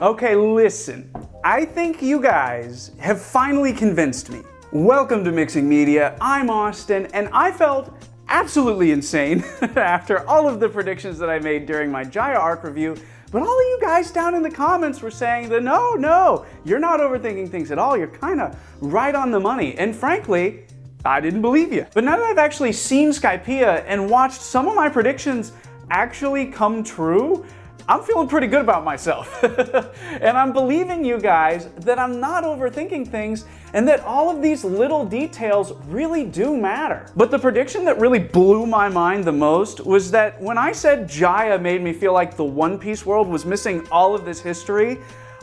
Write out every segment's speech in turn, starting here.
Okay, listen. I think you guys have finally convinced me. Welcome to Mixing Media. I'm Austin, and I felt absolutely insane after all of the predictions that I made during my Jaya arc review. But all of you guys down in the comments were saying that no, you're not overthinking things at all. You're kind of right on the money. And frankly, I didn't believe you. But now that I've actually seen Skypiea and watched some of my predictions actually come true, I'm feeling pretty good about myself. And I'm believing you guys that I'm not overthinking things and that all of these little details really do matter. But the prediction that really blew my mind the most was that when I said Jaya made me feel like the One Piece world was missing all of this history,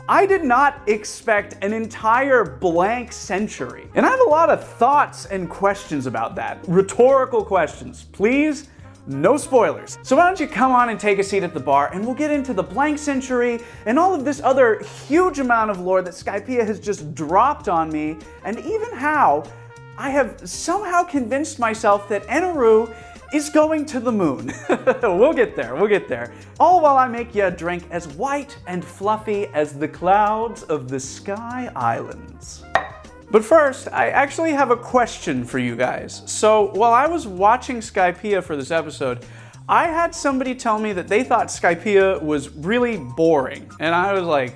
I did not expect an entire blank century. And I have a lot of thoughts and questions about that. Rhetorical questions, please. No spoilers. So why don't you come on and take a seat at the bar and we'll get into the blank century and all of this other huge amount of lore that Skypiea has just dropped on me, and even how I have somehow convinced myself that Eneru is going to the moon. We'll get there. All while I make you a drink as white and fluffy as the clouds of the Sky Islands. But first, I actually have a question for you guys. So while I was watching Skypiea for this episode, I had somebody tell me that they thought Skypiea was really boring. And I was like,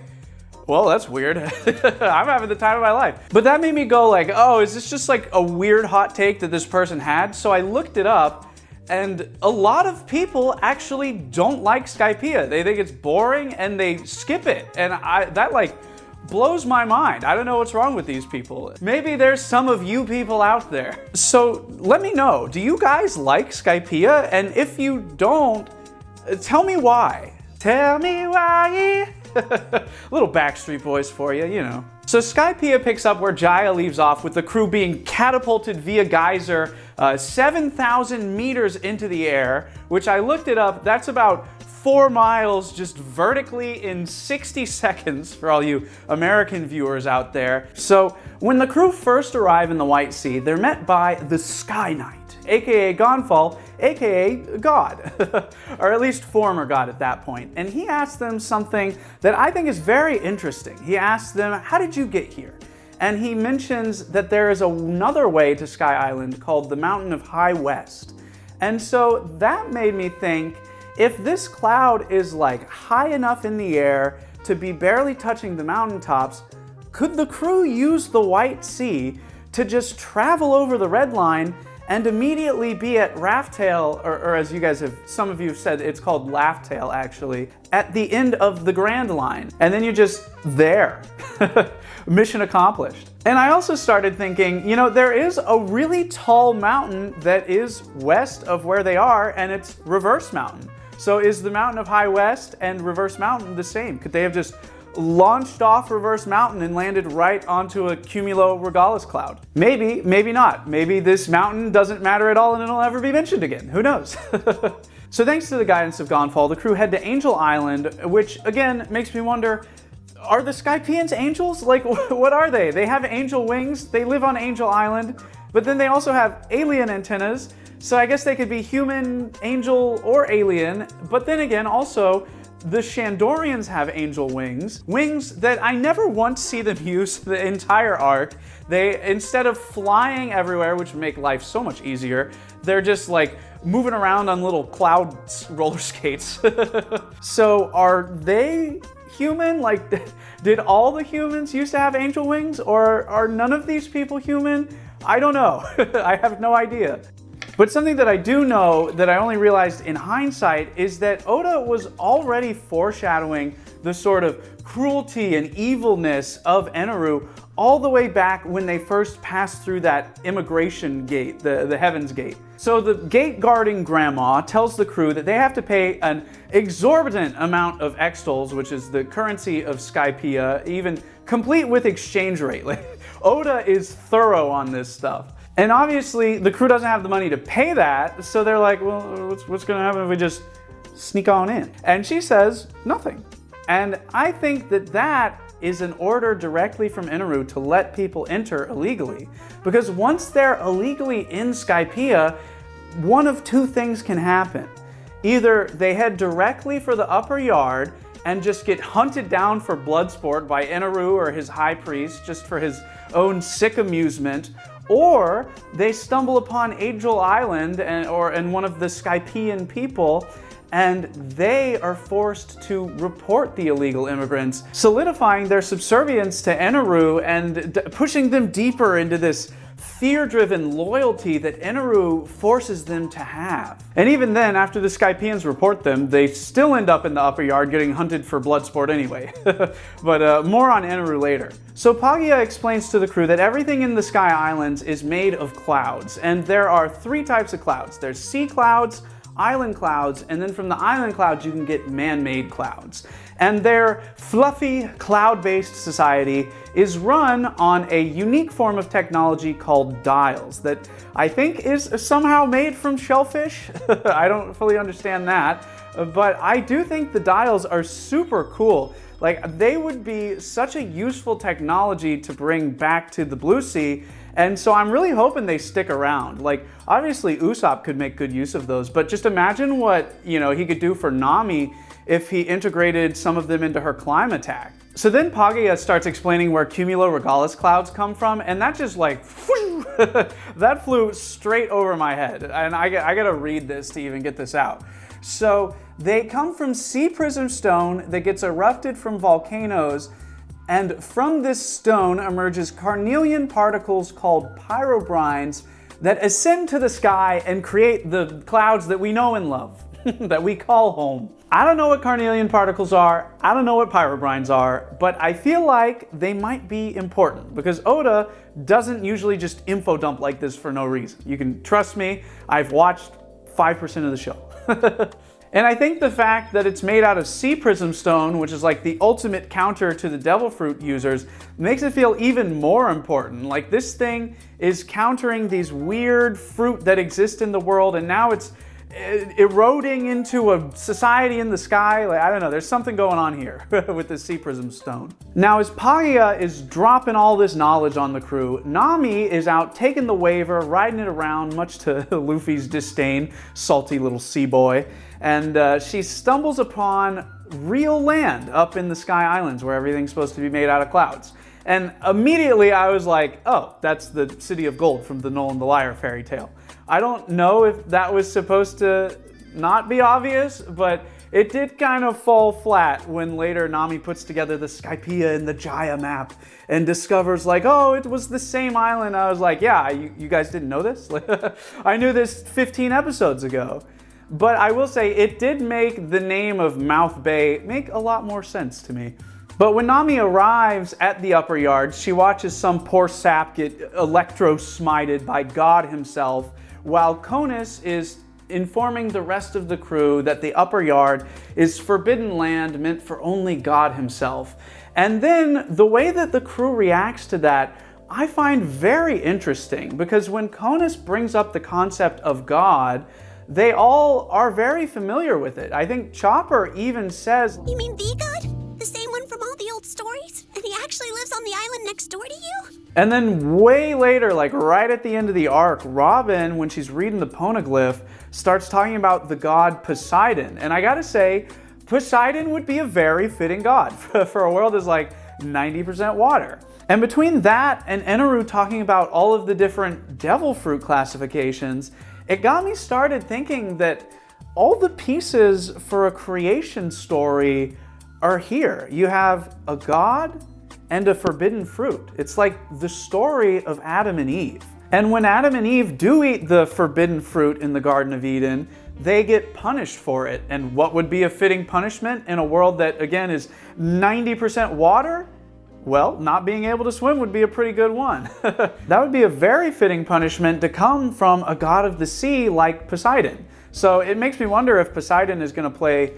well, that's weird. I'm having the time of my life. But that made me go like, oh, is this just like a weird hot take that this person had? So I looked it up, and a lot of people actually don't like Skypiea. They think it's boring and they skip it. And that like blows my mind. I don't know what's wrong with these people. Maybe there's some of you people out there. So let me know, do you guys like Skypiea? And if you don't, tell me why. Tell me why. Little Backstreet Boys for you, you know. So Skypiea picks up where Jaya leaves off, with the crew being catapulted via geyser 7,000 meters into the air, which I looked it up, that's about 4 miles just vertically in 60 seconds for all you American viewers out there. So when the crew first arrive in the White Sea, they're met by the Sky Knight, aka Gonfall, aka God, or at least former God at that point. And he asks them something that I think is very interesting. He asks them, how did you get here? And he mentions that there is another way to Sky Island called the Mountain of High West. And so that made me think, if this cloud is like high enough in the air to be barely touching the mountaintops, could the crew use the White Sea to just travel over the red line and immediately be at Rafttail, or as you guys have, some of you have said, it's called Laughtail actually, at the end of the Grand Line. And then you're just there. Mission accomplished. And I also started thinking, you know, there is a really tall mountain that is west of where they are, and it's Reverse Mountain. So is the Mountain of High West and Reverse Mountain the same? Could they have just launched off Reverse Mountain and landed right onto a Cumuloregalis cloud? Maybe, maybe not. Maybe this mountain doesn't matter at all and it'll never be mentioned again. Who knows? So thanks to the guidance of Gonfall, the crew head to Angel Island, which again makes me wonder, are the Skypieans angels? Like, what are they? They have angel wings, they live on Angel Island, but then they also have alien antennas. So I guess they could be human, angel, or alien. But then again, also, the Shandorians have angel wings. Wings that I never once see them use the entire arc. They, instead of flying everywhere, which would make life so much easier, they're just like moving around on little cloud roller skates. So are they human? Like, did all the humans used to have angel wings? Or are none of these people human? I don't know. I have no idea. But something that I do know that I only realized in hindsight is that Oda was already foreshadowing the sort of cruelty and evilness of Eneru all the way back when they first passed through that immigration gate, the Heaven's Gate. So the gate guarding grandma tells the crew that they have to pay an exorbitant amount of extols, which is the currency of Skypiea, even complete with exchange rate. Like, Oda is thorough on this stuff. And obviously, the crew doesn't have the money to pay that, so they're like, well, what's gonna happen if we just sneak on in? And she says, nothing. And I think that that is an order directly from Eneru to let people enter illegally. Because once they're illegally in Skypiea, one of two things can happen. Either they head directly for the upper yard and just get hunted down for blood sport by Eneru or his high priest just for his own sick amusement, or they stumble upon Angel Island and one of the Skypiean people, and they are forced to report the illegal immigrants, solidifying their subservience to Eneru and pushing them deeper into this fear-driven loyalty that Eneru forces them to have. And even then, after the Skypieans report them, they still end up in the upper yard getting hunted for blood sport anyway. But more on Eneru later. So Paglia explains to the crew that everything in the Sky Islands is made of clouds, and there are 3 types of clouds. There's sea clouds, island clouds, and then from the island clouds you can get man-made clouds. And their fluffy, cloud-based society is run on a unique form of technology called dials that I think is somehow made from shellfish. I don't fully understand that, but I do think the dials are super cool. Like, they would be such a useful technology to bring back to the Blue Sea, and so I'm really hoping they stick around. Like, obviously Usopp could make good use of those, but just imagine what, he could do for Nami if he integrated some of them into her climb attack. So then Paglia starts explaining where Cumuloregalis clouds come from, and that just like, that flew straight over my head. And I gotta read this to even get this out. So they come from sea prism stone that gets erupted from volcanoes, and from this stone emerges carnelian particles called pyrobrines that ascend to the sky and create the clouds that we know and love, that we call home. I don't know what carnelian particles are, I don't know what pyrobrines are, but I feel like they might be important because Oda doesn't usually just info dump like this for no reason. You can trust me, I've watched 5% of the show. And I think the fact that it's made out of sea prism stone, which is like the ultimate counter to the devil fruit users, makes it feel even more important. Like, this thing is countering these weird fruit that exist in the world, and now it's eroding into a society in the sky. Like, I don't know, there's something going on here with the sea prism stone. Now, as Paglia is dropping all this knowledge on the crew, Nami is out taking the waver, riding it around, much to Luffy's disdain, salty little sea boy, and she stumbles upon real land up in the Sky Islands where everything's supposed to be made out of clouds. And immediately I was like, oh, that's the City of Gold from the Noland the Liar fairy tale. I don't know if that was supposed to not be obvious, but it did kind of fall flat when later Nami puts together the Skypiea and the Jaya map and discovers like, oh, it was the same island. I was like, yeah, you guys didn't know this? I knew this 15 episodes ago. But I will say it did make the name of Mouth Bay make a lot more sense to me. But when Nami arrives at the upper yard, she watches some poor sap get electro-smited by God himself, while Conus is informing the rest of the crew that the upper yard is forbidden land meant for only God himself. And then the way that the crew reacts to that, I find very interesting, because when Conus brings up the concept of God, they all are very familiar with it. I think Chopper even says, "You mean the God? The same one from all the old stories? And he actually lives on the island next door to you?" And then way later, like right at the end of the arc, Robin, when she's reading the Poneglyph, starts talking about the god Poseidon. And I gotta say, Poseidon would be a very fitting god for a world that's like 90% water. And between that and Eneru talking about all of the different devil fruit classifications, it got me started thinking that all the pieces for a creation story are here. You have a god and a forbidden fruit. It's like the story of Adam and Eve. And when Adam and Eve do eat the forbidden fruit in the Garden of Eden, they get punished for it. And what would be a fitting punishment in a world that, again, is 90% water? Well, not being able to swim would be a pretty good one. That would be a very fitting punishment to come from a god of the sea like Poseidon. So it makes me wonder if Poseidon is going to play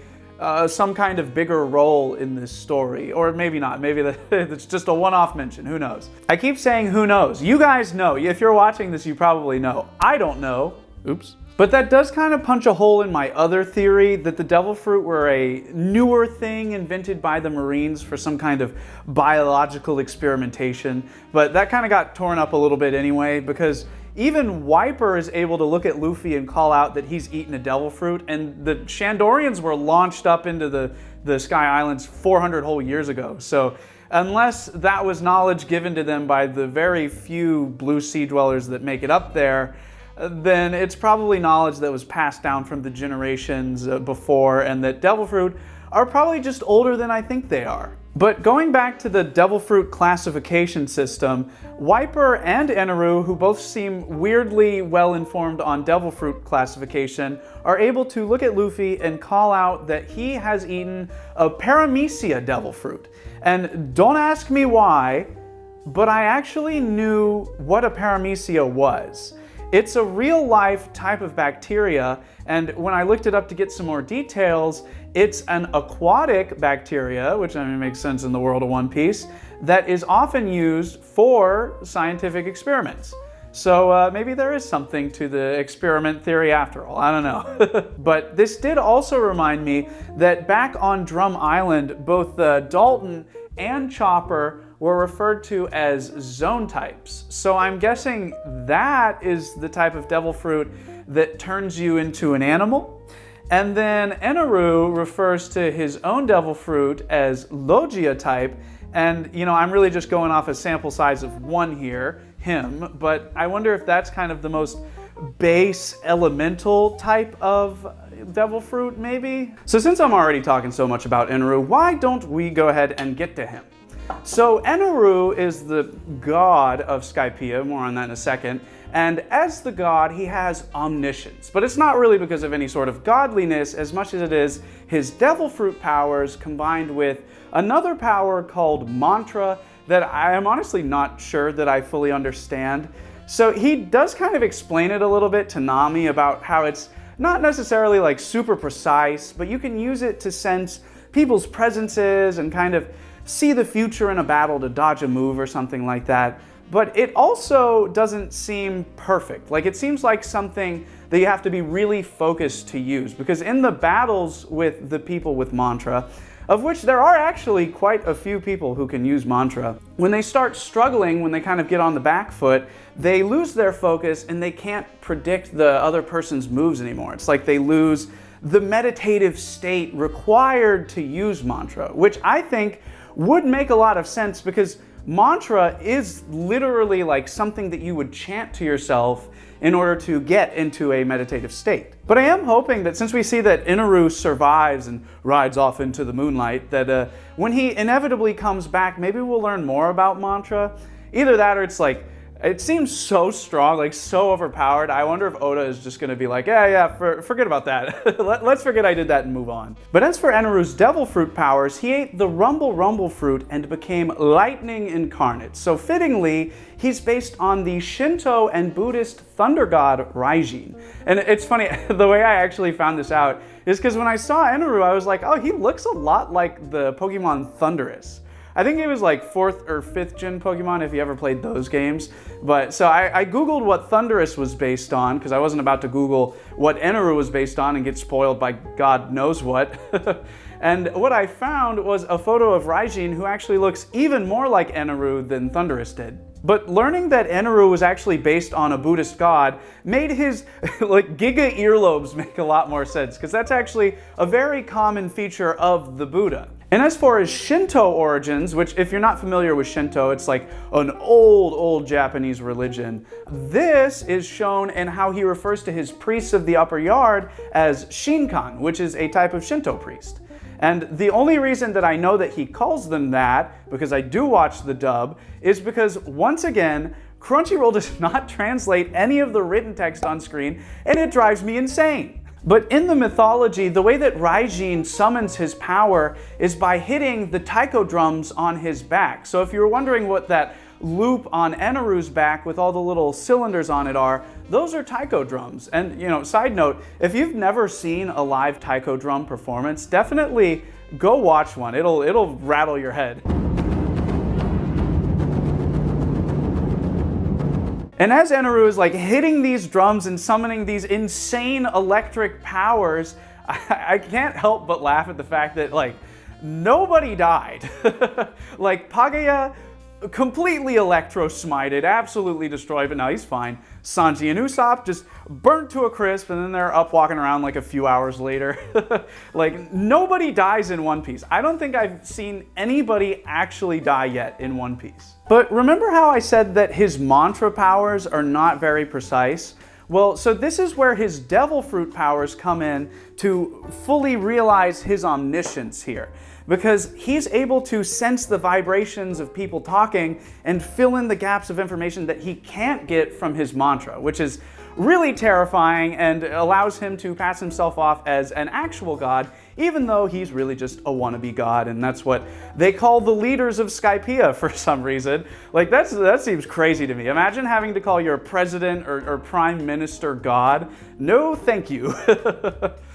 some kind of bigger role in this story, or maybe not. Maybe it's just a one-off mention. Who knows? I keep saying who knows. You guys know. If you're watching this, you probably know. I don't know. Oops. But that does kind of punch a hole in my other theory that the devil fruit were a newer thing invented by the Marines for some kind of biological experimentation. But that kind of got torn up a little bit anyway, because even Wiper is able to look at Luffy and call out that he's eaten a devil fruit, and the Shandorians were launched up into the Sky Islands 400 whole years ago. So unless that was knowledge given to them by the very few blue sea dwellers that make it up there, then it's probably knowledge that was passed down from the generations before, and that devil fruit are probably just older than I think they are. But going back to the devil fruit classification system, Wiper and Eneru, who both seem weirdly well informed on devil fruit classification, are able to look at Luffy and call out that he has eaten a Paramecia devil fruit. And don't ask me why, but I actually knew what a Paramecia was. It's a real-life type of bacteria, and when I looked it up to get some more details, it's an aquatic bacteria, which I mean makes sense in the world of One Piece, that is often used for scientific experiments. So maybe there is something to the experiment theory after all, I don't know. But this did also remind me that back on Drum Island, both Dalton and Chopper were referred to as zone types. So I'm guessing that is the type of devil fruit that turns you into an animal. And then Eneru refers to his own devil fruit as Logia type. And you know, I'm really just going off a sample size of one here, him, but I wonder if that's kind of the most base elemental type of devil fruit, maybe? So since I'm already talking so much about Eneru, why don't we go ahead and get to him? So Eneru is the god of Skypiea, more on that in a second, and as the god he has omniscience, but it's not really because of any sort of godliness as much as it is his devil fruit powers combined with another power called mantra that I am honestly not sure that I fully understand. So he does kind of explain it a little bit to Nami about how it's not necessarily like super precise, but you can use it to sense people's presences and kind of see the future in a battle to dodge a move or something like that. But it also doesn't seem perfect. Like, it seems like something that you have to be really focused to use, because in the battles with the people with mantra, of which there are actually quite a few people who can use mantra, when they start struggling, when they kind of get on the back foot, they lose their focus and they can't predict the other person's moves anymore. It's like they lose the meditative state required to use mantra, which I think would make a lot of sense, because mantra is literally like something that you would chant to yourself in order to get into a meditative state. But I am hoping that since we see that Eneru survives and rides off into the moonlight, that when he inevitably comes back, maybe we'll learn more about mantra. Either that or it's like, it seems so strong, like so overpowered. I wonder if Oda is just going to be like, forget about that. Let's forget I did that and move on. But as for Eneru's devil fruit powers, he ate the rumble fruit and became lightning incarnate. So fittingly, he's based on the Shinto and Buddhist thunder god Raijin. And it's funny, the way I actually found this out is because when I saw Eneru, I was like, oh, he looks a lot like the Pokemon Thundurus. I think it was like 4th or 5th gen Pokemon if you ever played those games. But so I Googled what Thundurus was based on, because I wasn't about to Google what Eneru was based on and get spoiled by God knows what. And what I found was a photo of Raijin who actually looks even more like Eneru than Thundurus did. But learning that Eneru was actually based on a Buddhist god made his like giga earlobes make a lot more sense, because that's actually a very common feature of the Buddha. And as for his Shinto origins, which if you're not familiar with Shinto, it's like an old Japanese religion. This is shown in how he refers to his priests of the upper yard as Shinkan, which is a type of Shinto priest. And the only reason that I know that he calls them that, because I do watch the dub, is because once again, Crunchyroll does not translate any of the written text on screen, and it drives me insane. But in the mythology, the way that Raijin summons his power is by hitting the taiko drums on his back. So if you were wondering what that loop on Eneru's back with all the little cylinders on it are, those are taiko drums. And you know, side note, if you've never seen a live taiko drum performance, definitely go watch one. It'll rattle your head. And as Eneru is like hitting these drums and summoning these insane electric powers, I can't help but laugh at the fact that like nobody died. Like Pagaya completely electro-smited, absolutely destroyed, but now he's fine. Sanji and Usopp just burnt to a crisp, and then they're up walking around like a few hours later. Like, nobody dies in One Piece. I don't think I've seen anybody actually die yet in One Piece. But remember how I said that his mantra powers are not very precise? Well, so this is where his devil fruit powers come in to fully realize his omniscience here. Because he's able to sense the vibrations of people talking and fill in the gaps of information that he can't get from his mantra, which is really terrifying and allows him to pass himself off as an actual god, even though he's really just a wannabe god, and that's what they call the leaders of Skypiea for some reason. Like, that seems crazy to me. Imagine having to call your president or prime minister god. No, thank you.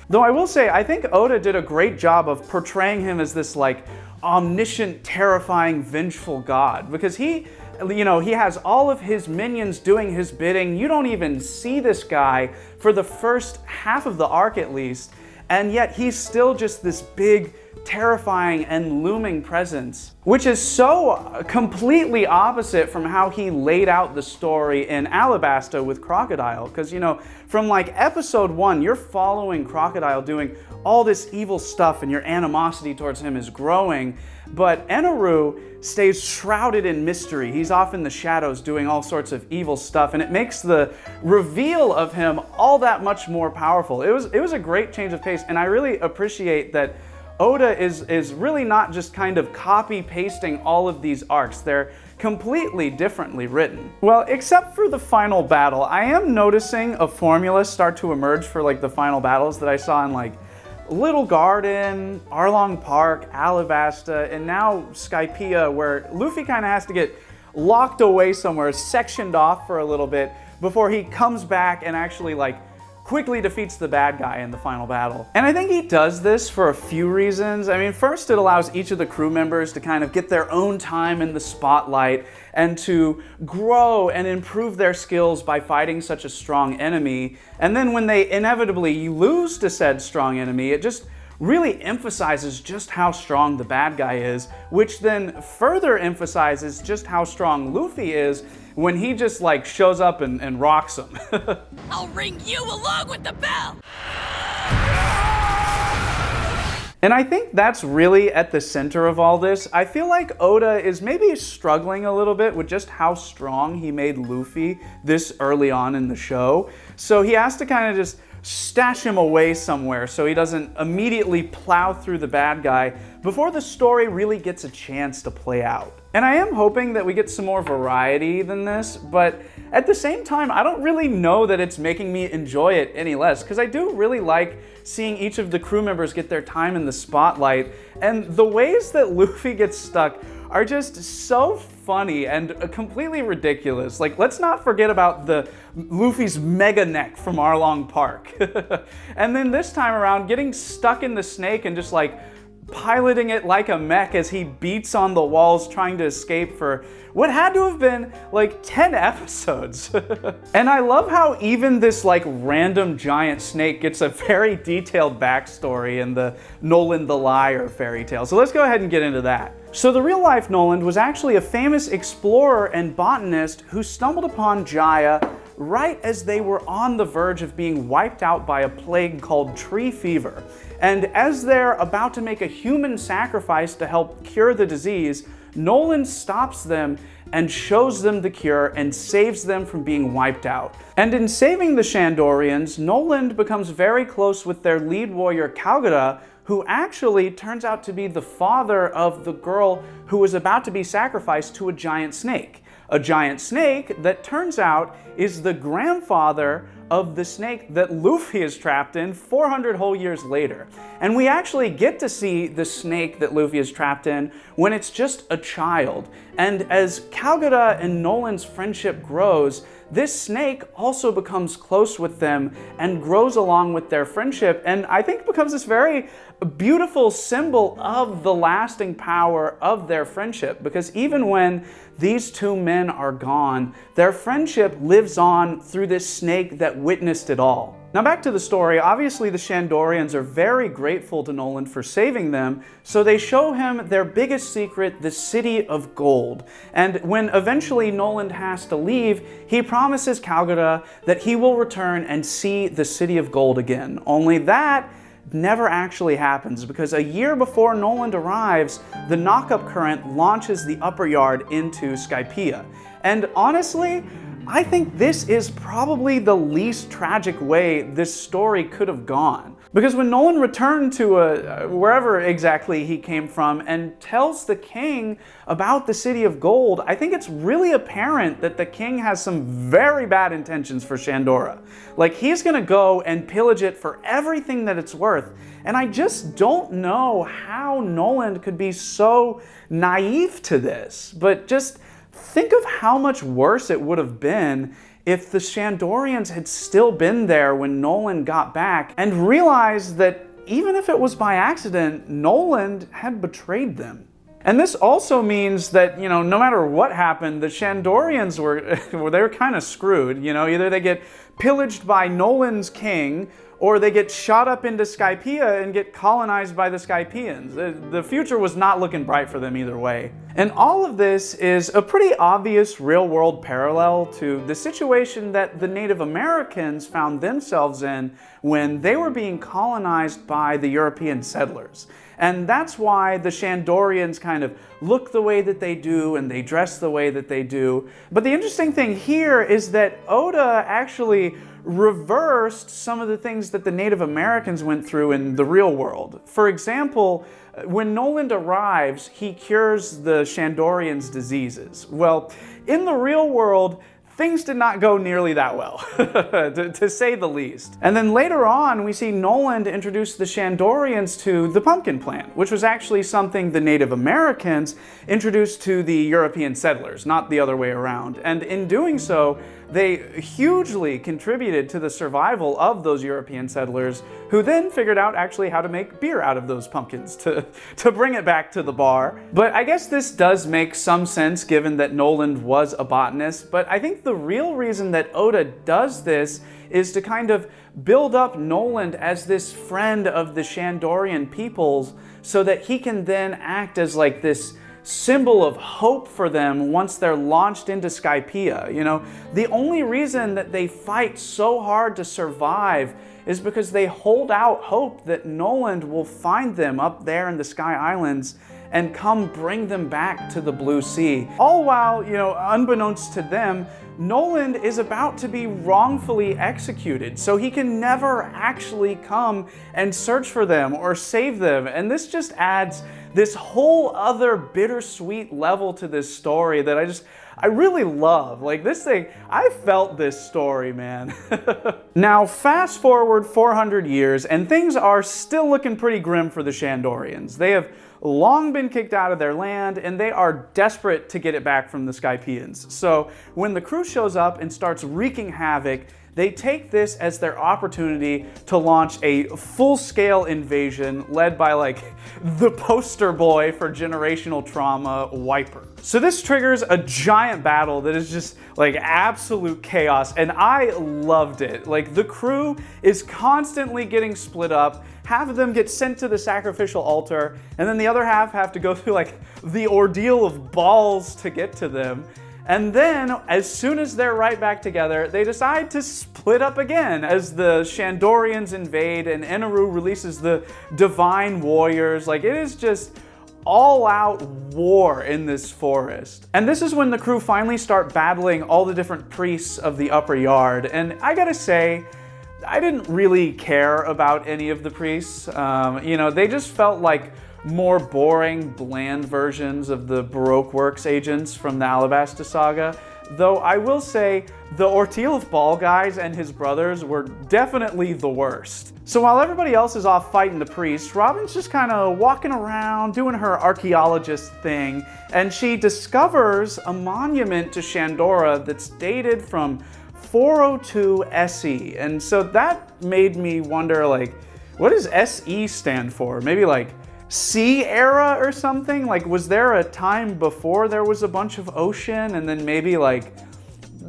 Though I will say, I think Oda did a great job of portraying him as this, like, omniscient, terrifying, vengeful god, because he has all of his minions doing his bidding. You don't even see this guy for the first half of the arc at least, and yet he's still just this big, terrifying and looming presence, which is so completely opposite from how he laid out the story in Alabasta with Crocodile. Because, from like episode 1, you're following Crocodile doing all this evil stuff and your animosity towards him is growing, but Eneru stays shrouded in mystery. He's off in the shadows doing all sorts of evil stuff, and it makes the reveal of him all that much more powerful. It was a great change of pace, and I really appreciate that Oda is really not just kind of copy-pasting all of these arcs. They're completely differently written. Well, except for the final battle, I am noticing a formula start to emerge for like the final battles that I saw in like Little Garden, Arlong Park, Alabasta, and now Skypiea, where Luffy kind of has to get locked away somewhere, sectioned off for a little bit before he comes back and actually like quickly defeats the bad guy in the final battle. And I think he does this for a few reasons. I mean, first, it allows each of the crew members to kind of get their own time in the spotlight and to grow and improve their skills by fighting such a strong enemy. And then when they inevitably lose to said strong enemy, it just really emphasizes just how strong the bad guy is, which then further emphasizes just how strong Luffy is when he just like shows up and rocks him. I'll ring you along with the bell! And I think that's really at the center of all this. I feel like Oda is maybe struggling a little bit with just how strong he made Luffy this early on in the show. So he has to kind of just stash him away somewhere so he doesn't immediately plow through the bad guy before the story really gets a chance to play out. And I am hoping that we get some more variety than this, but at the same time, I don't really know that it's making me enjoy it any less, because I do really like seeing each of the crew members get their time in the spotlight, and the ways that Luffy gets stuck are just so funny and completely ridiculous. Like, let's not forget about Luffy's mega neck from Arlong Park. And then this time around, getting stuck in the snake and just like piloting it like a mech as he beats on the walls trying to escape for what had to have been like 10 episodes. And I love how even this like random giant snake gets a very detailed backstory in the Noland the Liar fairy tale. So let's go ahead and get into that. So the real life Noland was actually a famous explorer and botanist who stumbled upon Jaya right as they were on the verge of being wiped out by a plague called tree fever. And as they're about to make a human sacrifice to help cure the disease, Noland stops them and shows them the cure and saves them from being wiped out. And in saving the Shandorians, Noland becomes very close with their lead warrior Calgutta, who actually turns out to be the father of the girl who was about to be sacrificed to a giant snake. A giant snake that turns out is the grandfather of the snake that Luffy is trapped in 400 whole years later. And we actually get to see the snake that Luffy is trapped in when it's just a child. And as Calgutta and Noland's friendship grows, this snake also becomes close with them and grows along with their friendship, and I think becomes this very beautiful symbol of the lasting power of their friendship, because even when these two men are gone, their friendship lives on through this snake that witnessed it all. Now back to the story, obviously the Shandorians are very grateful to Noland for saving them, so they show him their biggest secret, the City of Gold. And when eventually Noland has to leave, he promises Calgutta that he will return and see the City of Gold again. Only that never actually happens, because a year before Noland arrives, the knock-up current launches the upper yard into Skypiea. And honestly, I think this is probably the least tragic way this story could have gone. Because when Noland returned to wherever exactly he came from and tells the king about the City of Gold, I think it's really apparent that the king has some very bad intentions for Shandora. Like, he's gonna go and pillage it for everything that it's worth. And I just don't know how Noland could be so naive to this. But just think of how much worse it would have been if the Shandorians had still been there when Noland got back and realized that even if it was by accident, Noland had betrayed them. And this also means that, you know, no matter what happened, the Shandorians were kind of screwed. You know, either they get pillaged by Noland's king, or they get shot up into Skypiea and get colonized by the Skypieans. The future was not looking bright for them either way. And all of this is a pretty obvious real-world parallel to the situation that the Native Americans found themselves in when they were being colonized by the European settlers. And that's why the Shandorians kind of look the way that they do and they dress the way that they do. But the interesting thing here is that Oda actually reversed some of the things that the Native Americans went through in the real world. For example, when Noland arrives, he cures the Shandorians' diseases. Well, in the real world, things did not go nearly that well, to say the least. And then later on, we see Noland introduce the Shandorians to the pumpkin plant, which was actually something the Native Americans introduced to the European settlers, not the other way around. And in doing so, they hugely contributed to the survival of those European settlers, who then figured out actually how to make beer out of those pumpkins to bring it back to the bar. But I guess this does make some sense given that Noland was a botanist, but I think the real reason that Oda does this is to kind of build up Noland as this friend of the Shandorian peoples so that he can then act as like this symbol of hope for them once they're launched into Skypiea. You know, the only reason that they fight so hard to survive is because they hold out hope that Noland will find them up there in the Sky Islands and come bring them back to the Blue Sea. All while, you know, unbeknownst to them, Noland is about to be wrongfully executed, so he can never actually come and search for them or save them. And this just adds this whole other bittersweet level to this story that I really love. Like, this thing, I felt this story, man. Now, fast forward 400 years, and things are still looking pretty grim for the Shandorians. They have long been kicked out of their land, and they are desperate to get it back from the Skypieans. So when the crew shows up and starts wreaking havoc, they take this as their opportunity to launch a full-scale invasion led by, like, the poster boy for generational trauma, Wiper. So this triggers a giant battle that is just, like, absolute chaos, and I loved it. Like, the crew is constantly getting split up. Half of them get sent to the sacrificial altar, and then the other half have to go through, like, the ordeal of balls to get to them. And then, as soon as they're right back together, they decide to split up again as the Shandorians invade and Eneru releases the Divine Warriors. Like, it is just all-out war in this forest. And this is when the crew finally start battling all the different priests of the upper yard. And I gotta say, I didn't really care about any of the priests. You know, they just felt like more boring, bland versions of the Baroque Works agents from the Alabasta saga. Though I will say, the Ordeal of Ball guys and his brothers were definitely the worst. So while everybody else is off fighting the priests, Robin's just kind of walking around doing her archaeologist thing, and she discovers a monument to Shandora that's dated from 402 SE. And so that made me wonder, like, what does SE stand for? Maybe like sea era or something? Like, was there a time before there was a bunch of ocean and then maybe like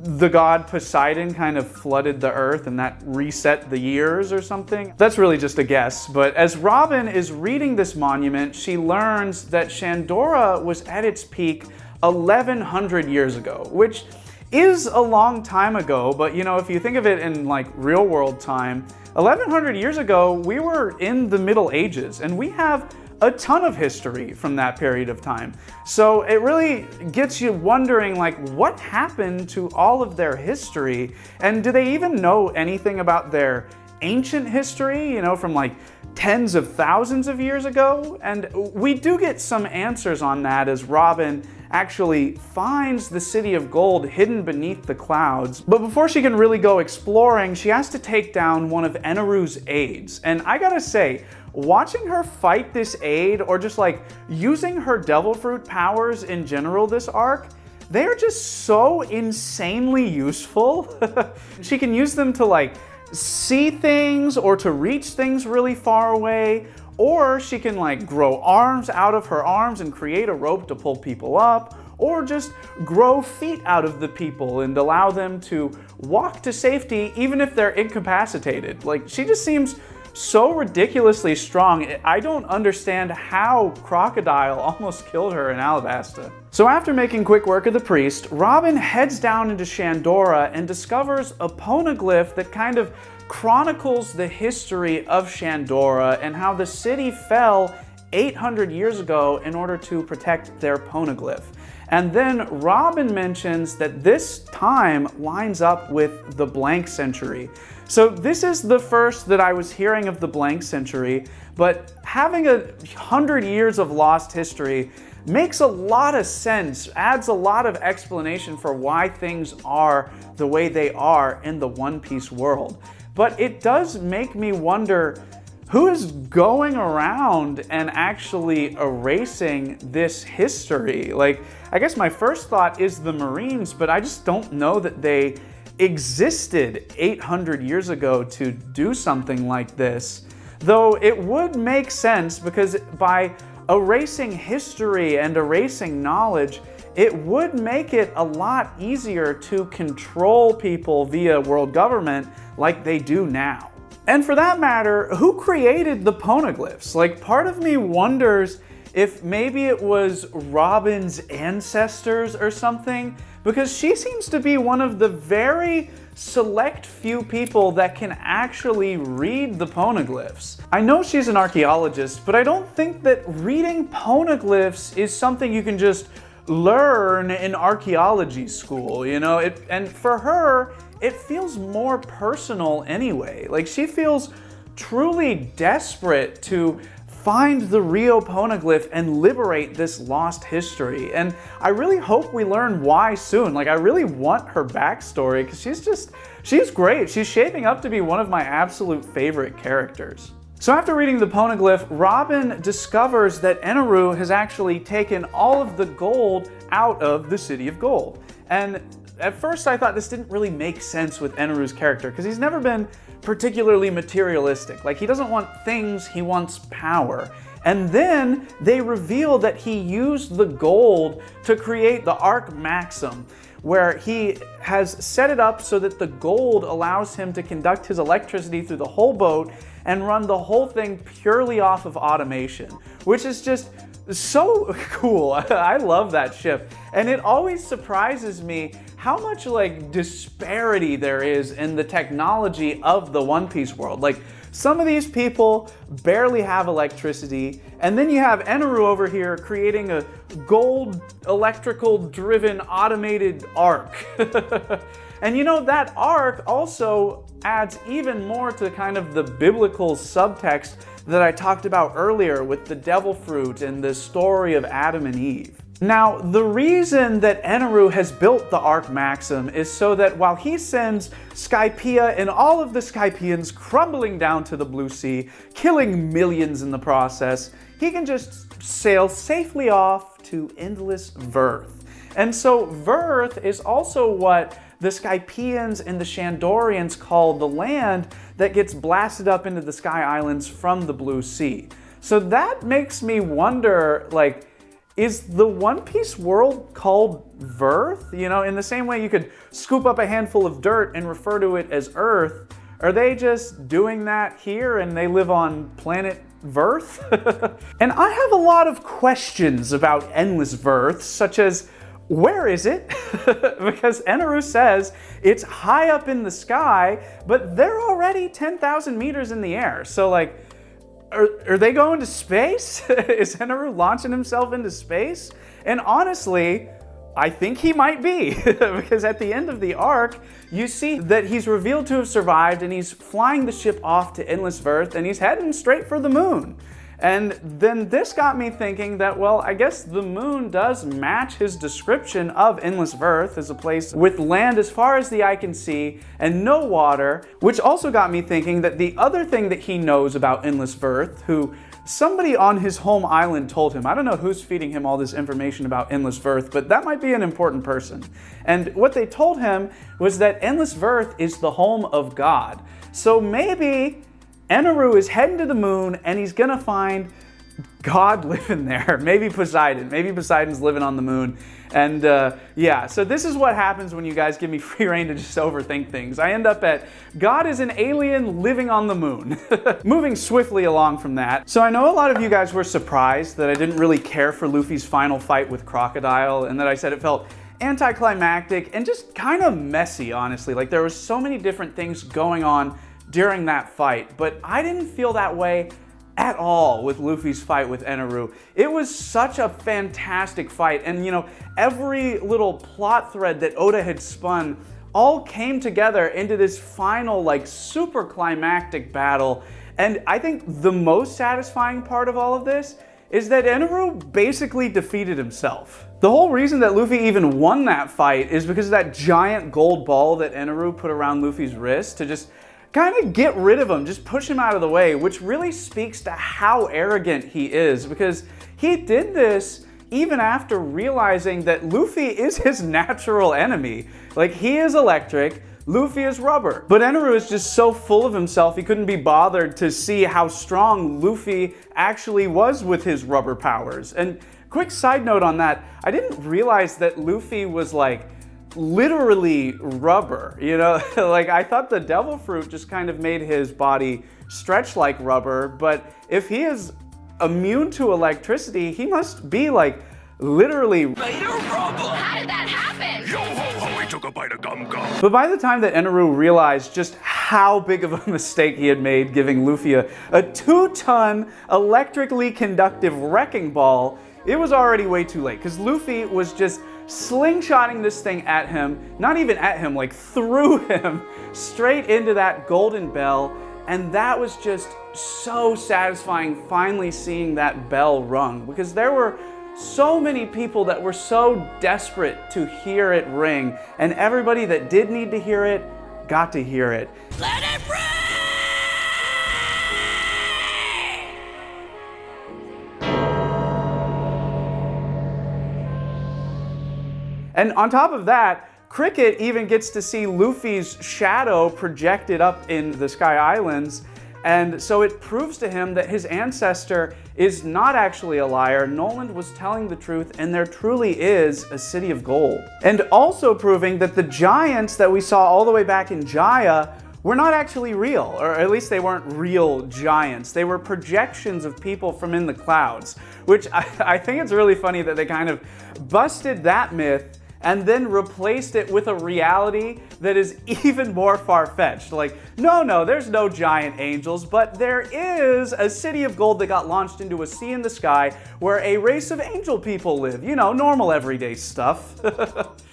the god Poseidon kind of flooded the earth and that reset the years or something. That's really just a guess, but as Robin is reading this monument, she learns that Shandora was at its peak 1100 years ago, which is a long time ago, but you know, if you think of it in like real world time, 1100 years ago, we were in the Middle Ages, and we have a ton of history from that period of time. So it really gets you wondering, like, what happened to all of their history? And do they even know anything about their ancient history, you know, from like tens of thousands of years ago? And we do get some answers on that as Robin actually finds the City of Gold hidden beneath the clouds. But before she can really go exploring, she has to take down one of Eneru's aides. And I gotta say, watching her fight this aide, or just like using her devil fruit powers in general this arc, they are just so insanely useful. She can use them to like see things or to reach things really far away, or she can like grow arms out of her arms and create a rope to pull people up, or just grow feet out of the people and allow them to walk to safety even if they're incapacitated. Like, she just seems so ridiculously strong. I don't understand how Crocodile almost killed her in Alabasta. So after making quick work of the priest, Robin heads down into Shandora and discovers a poneglyph that kind of chronicles the history of Shandora and how the city fell 800 years ago in order to protect their poneglyph. And then Robin mentions that this time lines up with the blank century. So this is the first that I was hearing of the blank century, but having 100 years of lost history makes a lot of sense, adds a lot of explanation for why things are the way they are in the One Piece world. But it does make me wonder, who is going around and actually erasing this history? Like, I guess my first thought is the Marines, but I just don't know that they existed 800 years ago to do something like this. Though it would make sense, because by erasing history and erasing knowledge, it would make it a lot easier to control people via world government like they do now. And for that matter, who created the poneglyphs? Like, part of me wonders if maybe it was Robin's ancestors or something, because she seems to be one of the very select few people that can actually read the poneglyphs. I know she's an archaeologist, but I don't think that reading poneglyphs is something you can just learn in archaeology school, you know? And for her, it feels more personal anyway. Like, she feels truly desperate to find the Rio poneglyph and liberate this lost history. And I really hope we learn why soon. Like, I really want her backstory, because she's great. She's shaping up to be one of my absolute favorite characters. So after reading the poneglyph, Robin discovers that Eneru has actually taken all of the gold out of the City of Gold. And at first I thought this didn't really make sense with Eneru's character, because he's never been particularly materialistic. Like, he doesn't want things, he wants power. And then they reveal that he used the gold to create the Arc Maxim, where he has set it up so that the gold allows him to conduct his electricity through the whole boat and run the whole thing purely off of automation, which is just so cool. I love that ship. And it always surprises me how much like disparity there is in the technology of the One Piece world. Like, some of these people barely have electricity, and then you have Eneru over here creating a gold electrical driven automated arc. And you know, that arc also adds even more to kind of the biblical subtext that I talked about earlier with the devil fruit and the story of Adam and Eve. Now, the reason that Eneru has built the Arc Maxim is so that while he sends Skypiea and all of the Skypieans crumbling down to the Blue Sea, killing millions in the process, he can just sail safely off to endless Vearth. And so Vearth is also what the Skypieans and the Shandorians call the land that gets blasted up into the Sky Islands from the Blue Sea. So that makes me wonder, like, is the One Piece world called Vearth? You know, in the same way you could scoop up a handful of dirt and refer to it as Earth, are they just doing that here and they live on planet Vearth? And I have a lot of questions about endless Vearth, such as, where is it? Because Eneru says it's high up in the sky, but they're already 10,000 meters in the air. So like, are they going to space? Is Eneru launching himself into space? And honestly, I think he might be, because at the end of the arc, you see that he's revealed to have survived and he's flying the ship off to Endless Vearth and he's heading straight for the moon. And then this got me thinking that, well, I guess the moon does match his description of Endless Vearth as a place with land as far as the eye can see and no water, which also got me thinking that the other thing that he knows about Endless Vearth, who somebody on his home island told him, I don't know who's feeding him all this information about Endless Vearth, but that might be an important person. And what they told him was that Endless Vearth is the home of God. So maybe Eneru is heading to the moon and he's gonna find God living there. Maybe Poseidon. Maybe Poseidon's living on the moon. And yeah, so this is what happens when you guys give me free rein to just overthink things. I end up at, God is an alien living on the moon. Moving swiftly along from that. So I know a lot of you guys were surprised that I didn't really care for Luffy's final fight with Crocodile, and that I said it felt anticlimactic and just kind of messy, honestly. Like there was so many different things going on during that fight, but I didn't feel that way at all with Luffy's fight with Eneru. It was such a fantastic fight, and you know, every little plot thread that Oda had spun all came together into this final, like, super climactic battle. And I think the most satisfying part of all of this is that Eneru basically defeated himself. The whole reason that Luffy even won that fight is because of that giant gold ball that Eneru put around Luffy's wrist to just kind of get rid of him, just push him out of the way, which really speaks to how arrogant he is, because he did this even after realizing that Luffy is his natural enemy. Like, he is electric, Luffy is rubber. But Eneru is just so full of himself, he couldn't be bothered to see how strong Luffy actually was with his rubber powers. And quick side note on that, I didn't realize that Luffy was like literally rubber, you know? Like, I thought the devil fruit just kind of made his body stretch like rubber, but if he is immune to electricity, he must be like literally made of rubber. How did that happen? Yo ho ho, he took a bite of gum gum. But by the time that Eneru realized just how big of a mistake he had made giving Luffy a 2-ton electrically conductive wrecking ball, it was already way too late, because Luffy was just slingshotting this thing at him, not even at him, like through him, straight into that golden bell, and that was just so satisfying finally seeing that bell rung, because there were so many people that were so desperate to hear it ring, and everybody that did need to hear it got to hear it. Let it ring! And on top of that, Cricket even gets to see Luffy's shadow projected up in the Sky Islands, and so it proves to him that his ancestor is not actually a liar. Noland was telling the truth, and there truly is a city of gold. And also proving that the giants that we saw all the way back in Jaya were not actually real, or at least they weren't real giants. They were projections of people from in the clouds, which I think it's really funny that they kind of busted that myth and then replaced it with a reality that is even more far-fetched. Like, no, there's no giant angels, but there is a city of gold that got launched into a sea in the sky where a race of angel people live. You know, normal everyday stuff.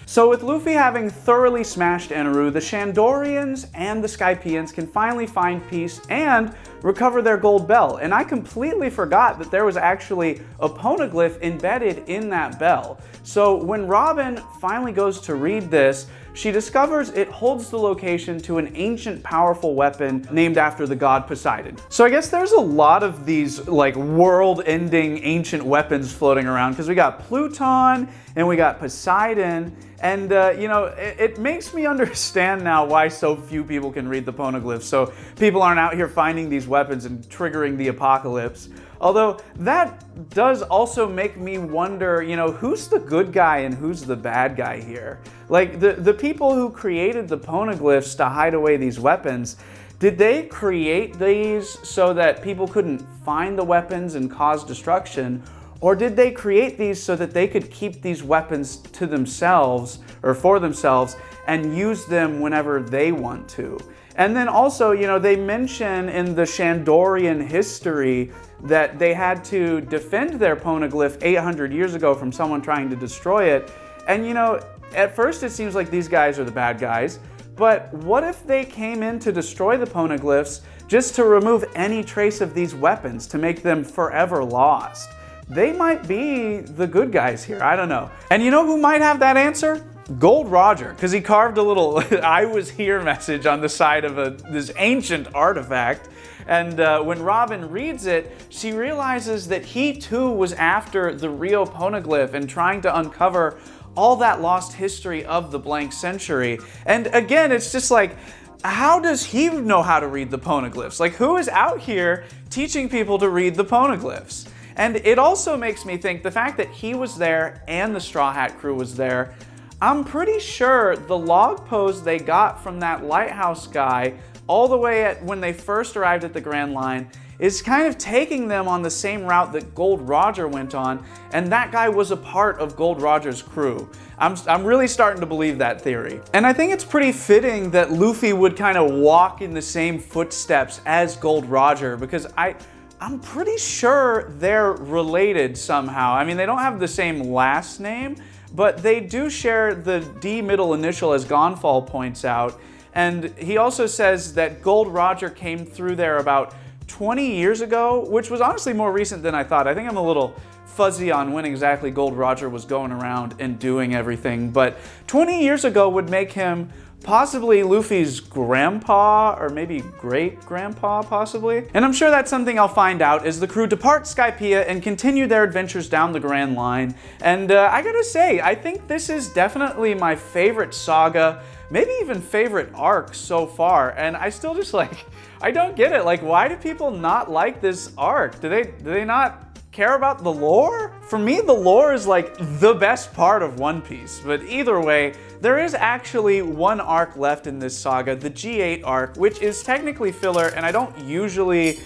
So with Luffy having thoroughly smashed Eneru, the Shandorians and the Skypieans can finally find peace and recover their gold bell. And I completely forgot that there was actually a poneglyph embedded in that bell. So when Robin finally goes to read this, she discovers it holds the location to an ancient powerful weapon named after the god Poseidon. So I guess there's a lot of these like world-ending ancient weapons floating around, because we got Pluton and we got Poseidon, and you know, it makes me understand now why so few people can read the poneglyphs. So people aren't out here finding these weapons and triggering the apocalypse. Although that does also make me wonder, you know, who's the good guy and who's the bad guy here? Like, the people who created the Poneglyphs to hide away these weapons, did they create these so that people couldn't find the weapons and cause destruction? Or did they create these so that they could keep these weapons to themselves or for themselves and use them whenever they want to? And then also, you know, they mention in the Shandorian history that they had to defend their Poneglyph 800 years ago from someone trying to destroy it. And you know, at first it seems like these guys are the bad guys, but what if they came in to destroy the Poneglyphs just to remove any trace of these weapons, to make them forever lost? They might be the good guys here, I don't know. And you know who might have that answer? Gold Roger, because he carved a little I was here message on the side of this ancient artifact. And when Robin reads it, she realizes that he too was after the real Poneglyph and trying to uncover all that lost history of the blank century. And again, it's just like, how does he know how to read the Poneglyphs? Like, who is out here teaching people to read the Poneglyphs? And it also makes me think the fact that he was there and the Straw Hat crew was there, I'm pretty sure the log pose they got from that lighthouse guy all the way at when they first arrived at the Grand Line is kind of taking them on the same route that Gold Roger went on, and that guy was a part of Gold Roger's crew. I'm really starting to believe that theory. And I think it's pretty fitting that Luffy would kind of walk in the same footsteps as Gold Roger, because I'm pretty sure they're related somehow. I mean, they don't have the same last name, but they do share the D middle initial, as Gonfall points out. And he also says that Gold Roger came through there about 20 years ago, which was honestly more recent than I thought. I think I'm a little fuzzy on when exactly Gold Roger was going around and doing everything, but 20 years ago would make him possibly Luffy's grandpa, or maybe great-grandpa, possibly. And I'm sure that's something I'll find out as the crew depart Skypiea and continue their adventures down the Grand Line. And I gotta say, I think this is definitely my favorite saga, maybe even favorite arc so far. And I still just like, I don't get it. Like, why do people not like this arc? Do they not care about the lore? For me, the lore is like the best part of One Piece. But either way, there is actually one arc left in this saga, the G8 arc, which is technically filler, and I don't usually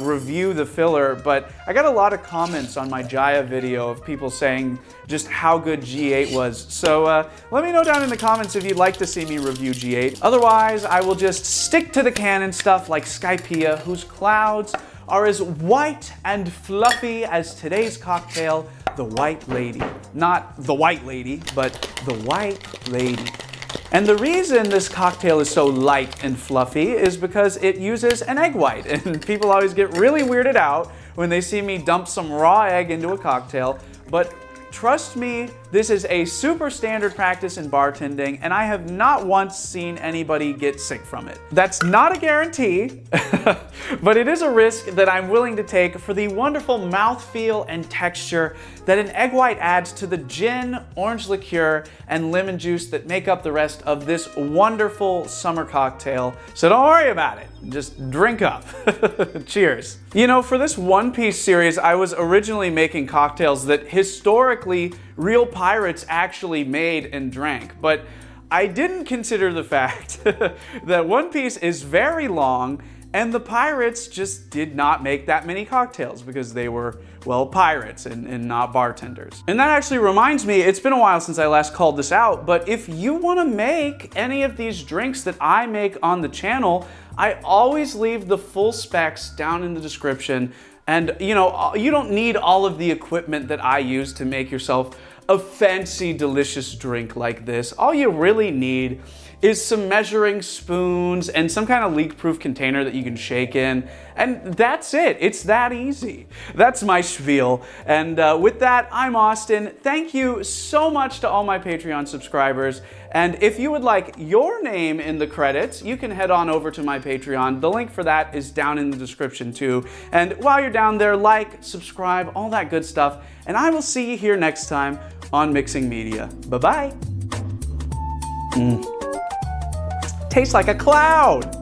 review the filler, but I got a lot of comments on my Jaya video of people saying just how good G8 was. So let me know down in the comments if you'd like to see me review G8. Otherwise, I will just stick to the canon stuff like Skypiea, whose clouds are as white and fluffy as today's cocktail, the White Lady. Not the White Lady, but the White Lady. And the reason this cocktail is so light and fluffy is because it uses an egg white. And people always get really weirded out when they see me dump some raw egg into a cocktail. But trust me, this is a super standard practice in bartending, and I have not once seen anybody get sick from it. That's not a guarantee, but it is a risk that I'm willing to take for the wonderful mouthfeel and texture that an egg white adds to the gin, orange liqueur, and lemon juice that make up the rest of this wonderful summer cocktail. So don't worry about it, just drink up. Cheers. You know, for this One Piece series, I was originally making cocktails that historically real pirates actually made and drank, but I didn't consider the fact that One Piece is very long and the pirates just did not make that many cocktails because they were, well, pirates and not bartenders. And that actually reminds me, it's been a while since I last called this out, but if you want to make any of these drinks that I make on the channel, I always leave the full specs down in the description. And you know, you don't need all of the equipment that I use to make yourself a fancy, delicious drink like this. All you really need is some measuring spoons and some kind of leak-proof container that you can shake in. And that's it. It's that easy. That's my spiel. And with that, I'm Austin. Thank you so much to all my Patreon subscribers. And if you would like your name in the credits, you can head on over to my Patreon. The link for that is down in the description too. And while you're down there, like, subscribe, all that good stuff. And I will see you here next time on Mixing Media. Bye-bye. Tastes like a cloud.